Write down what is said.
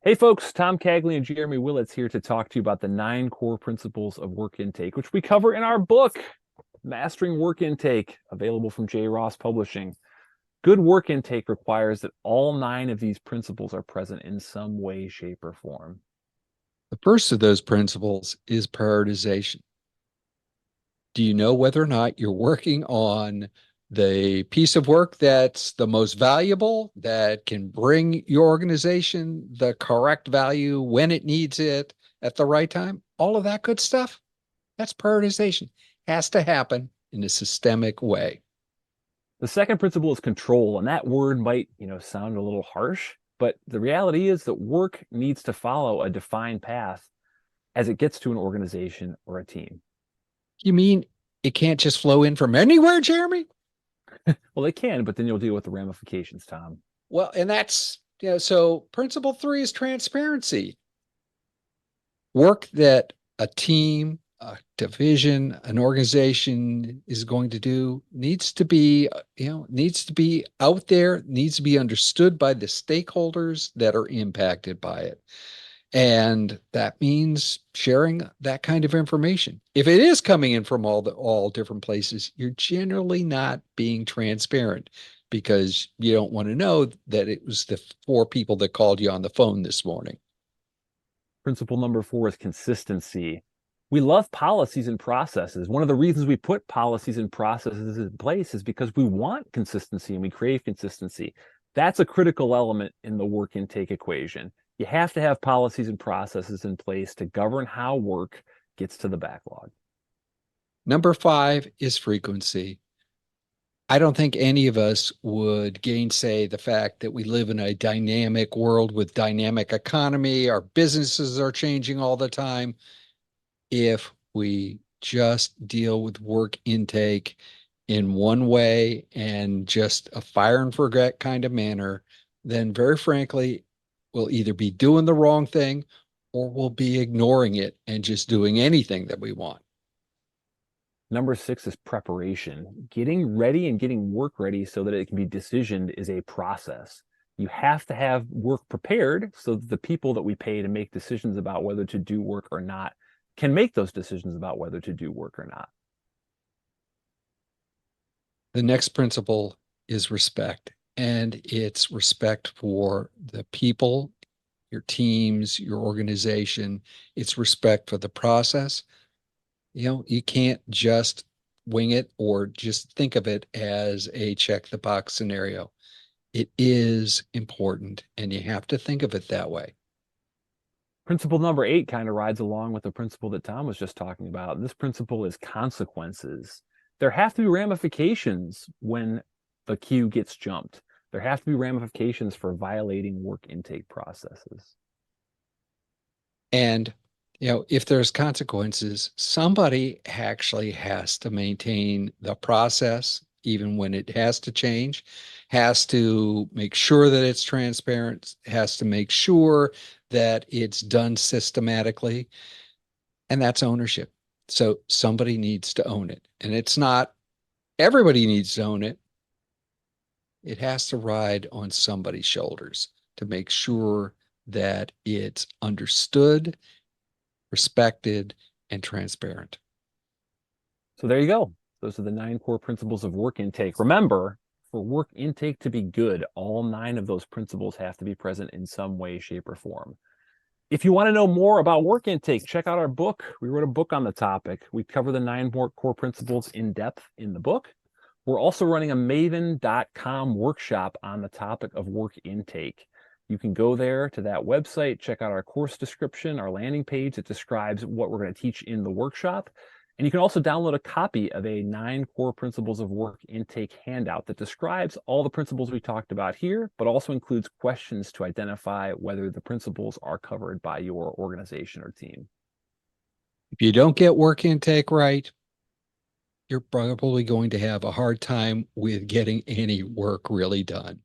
Hey folks, Tom Cagley and Jeremy Willits here to talk to you about the 9 core principles of work intake, which we cover in our book, Mastering Work Intake, available from J. Ross Publishing. Good work intake requires that all 9 of these principles are present in some way, shape, or form. The first of those principles is prioritization. Do you know whether or not you're working on the piece of work that's the most valuable, that can bring your organization the correct value when it needs it at the right time? All of that good stuff. That's prioritization. Has to happen in a systemic way. The second principle is control, and that word might, sound a little harsh, but the reality is that work needs to follow a defined path as it gets to an organization or a team. You mean it can't just flow in from anywhere, Jeremy? Well, they can, but then you'll deal with the ramifications, Tom. Well, and so principle three is transparency. Work that a team, a division, an organization is going to do needs to be, needs to be out there, needs to be understood by the stakeholders that are impacted by it. And that means sharing that kind of information. If it is coming in from all different places, you're generally not being transparent because you don't want to know that it was the 4 people that called you on the phone this morning. Principle number 4 is consistency. We love policies and processes. One of the reasons we put policies and processes in place is because we want consistency and we crave consistency. That's a critical element in the work intake equation. You have to have policies and processes in place to govern how work gets to the backlog. Number 5 is frequency. I don't think any of us would gainsay the fact that we live in a dynamic world with dynamic economy. Our businesses are changing all the time. If we just deal with work intake in one way and just a fire and forget kind of manner, then very frankly, we'll either be doing the wrong thing or we'll be ignoring it and just doing anything that we want. Number 6 is preparation. Getting ready and getting work ready so that it can be decisioned is a process. You have to have work prepared so that the people that we pay to make decisions about whether to do work or not can make those decisions about whether to do work or not. The next principle is respect, and it's respect for the people, your teams, your organization. It's respect for the process. You can't just wing it or just think of it as a check the box scenario. It is important, and you have to think of it that way. Principle number 8 kind of rides along with the principle that Tom was just talking about. This principle is consequences. There have to be ramifications when the queue gets jumped. There have to be ramifications for violating work intake processes. And if there's consequences, somebody actually has to maintain the process, even when it has to change, has to make sure that it's transparent, has to make sure that it's done systematically. And that's ownership. So somebody needs to own it. And it's not everybody needs to own it. It has to ride on somebody's shoulders to make sure that it's understood, respected, and transparent. So there you go. Those are the 9 core principles of work intake. Remember, for work intake to be good, all 9 of those principles have to be present in some way, shape, or form. If you want to know more about work intake, check out our book. We wrote a book on the topic. We cover the 9 core principles in depth in the book. We're also running a maven.com workshop on the topic of work intake. You can go there to that website, check out our course description, our landing page that describes what we're going to teach in the workshop. And you can also download a copy of a 9 core principles of work intake handout that describes all the principles we talked about here, but also includes questions to identify whether the principles are covered by your organization or team. If you don't get work intake right, you're probably going to have a hard time with getting any work really done.